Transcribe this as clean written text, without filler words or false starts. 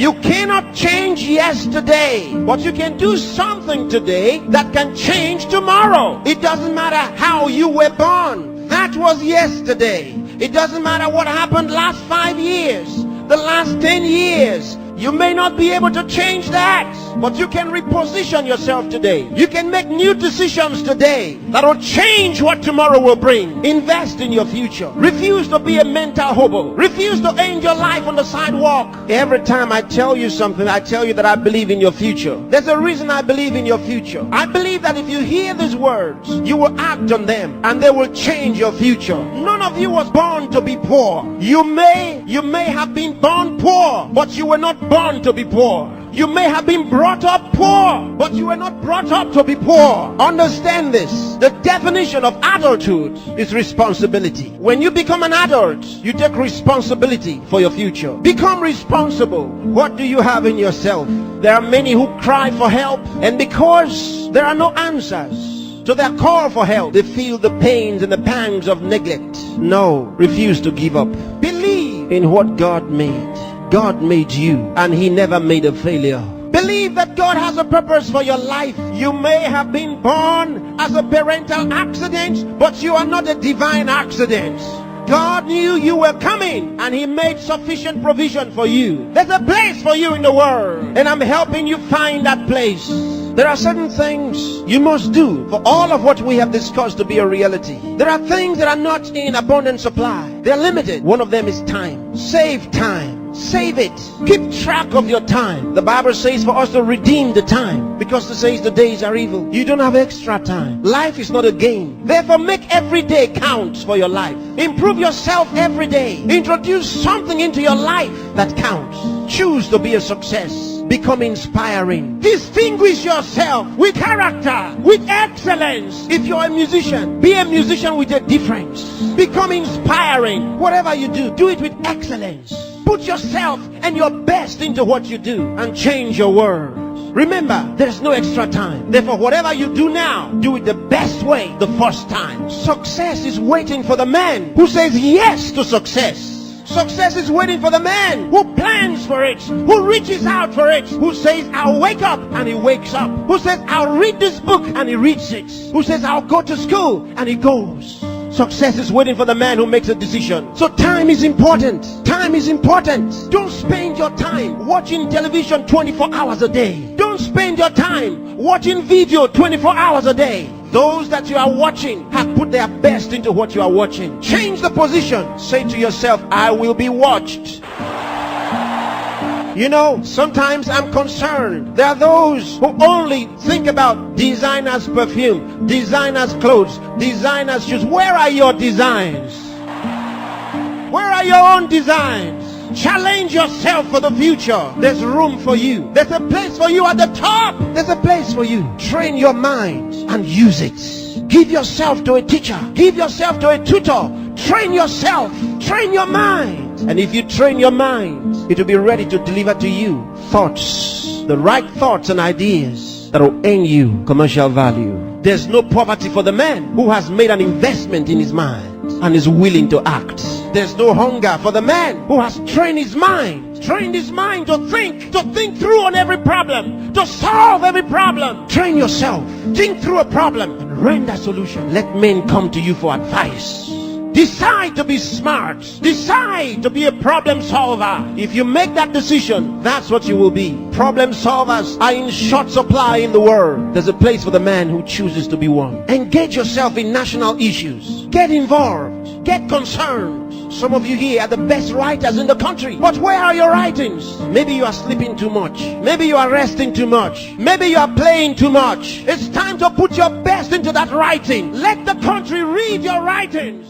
You cannot change yesterday, but you can do something today that can change tomorrow. It doesn't matter how you were born. That was yesterday. It doesn't matter what happened last 5 years, the last 10 years. You may not be able to change that, but you can reposition yourself today. You can make new decisions today that will change what tomorrow will bring. Invest in your future. Refuse to be a mental hobo. Refuse to end your life on the sidewalk. Every time I tell you something, I tell you that I believe in your future. There's a reason I believe in your future. I believe that if you hear these words, you will act on them and they will change your future. None of you was born to be poor. You may have been born poor, but you were not born to be poor. You may have been brought up poor, but you were not brought up to be poor. Understand this. The definition of adulthood is responsibility. When you become an adult, you take responsibility for your future. Become responsible. What do you have in yourself? There are many who cry for help, and because there are no answers to their call for help, they feel the pains and the pangs of neglect. No, refuse to give up. Believe in what God made. God made you, and He never made a failure. Believe that God has a purpose for your life. You may have been born as a parental accident, but you are not a divine accident. God knew you were coming, and He made sufficient provision for you. There's a place for you in the world, and I'm helping you find that place. There are certain things you must do for all of what we have discussed to be a reality. There are things that are not in abundant supply. They're limited. One of them is time. Save time. Save it. Keep track of your time. The Bible says for us to redeem the time, because it says the days are evil. You don't have extra time. Life is not a game. Therefore, make every day count for your life. Improve yourself every day. Introduce something into your life that counts. Choose to be a success. Become inspiring. Distinguish yourself with character, with excellence. If you're a musician, be a musician with a difference. Become inspiring. Whatever you do, do it with excellence. Put yourself and your best into what you do and change your world. Remember, there's no extra time. Therefore, whatever you do now, do it the best way the first time. Success is waiting for the man who says yes to success. Success is waiting for the man who plans for it, who reaches out for it, who says, I'll wake up, and he wakes up, who says, I'll read this book, and he reads it, who says, I'll go to school, and he goes. Success is waiting for the man who makes a decision. So time is important. Time is important. Don't spend your time watching television 24 hours a day. Don't spend your time watching video 24 hours a day. Those that you are watching have put their best into what you are watching. Change the position. Say to yourself, I will be watched. You know, sometimes I'm concerned. There are those who only think about designers' perfume, designers' clothes, designers' shoes. Where are your designs? Where are your own designs? Challenge yourself for the future. There's room for you. There's a place for you at the top. There's a place for you. Train your mind and use it. Give yourself to a teacher. Give yourself to a tutor. Train yourself. Train your mind. And if you train your mind, it will be ready to deliver to you thoughts, the right thoughts and ideas that will earn you commercial value. There's no poverty for the man who has made an investment in his mind and is willing to act. There's no hunger for the man who has trained his mind to think through on every problem, to solve every problem. Train yourself. Think through a problem and render a solution. Let men come to you for advice. Decide to be smart. Decide to be a problem solver. If you make that decision, that's what you will be. Problem solvers are in short supply in the world. There's a place for the man who chooses to be one. Engage yourself in national issues. Get involved. Get concerned. Some of you here are the best writers in the country. But where are your writings? Maybe you are sleeping too much. Maybe you are resting too much. Maybe you are playing too much. It's time to put your best into that writing. Let the country read your writings.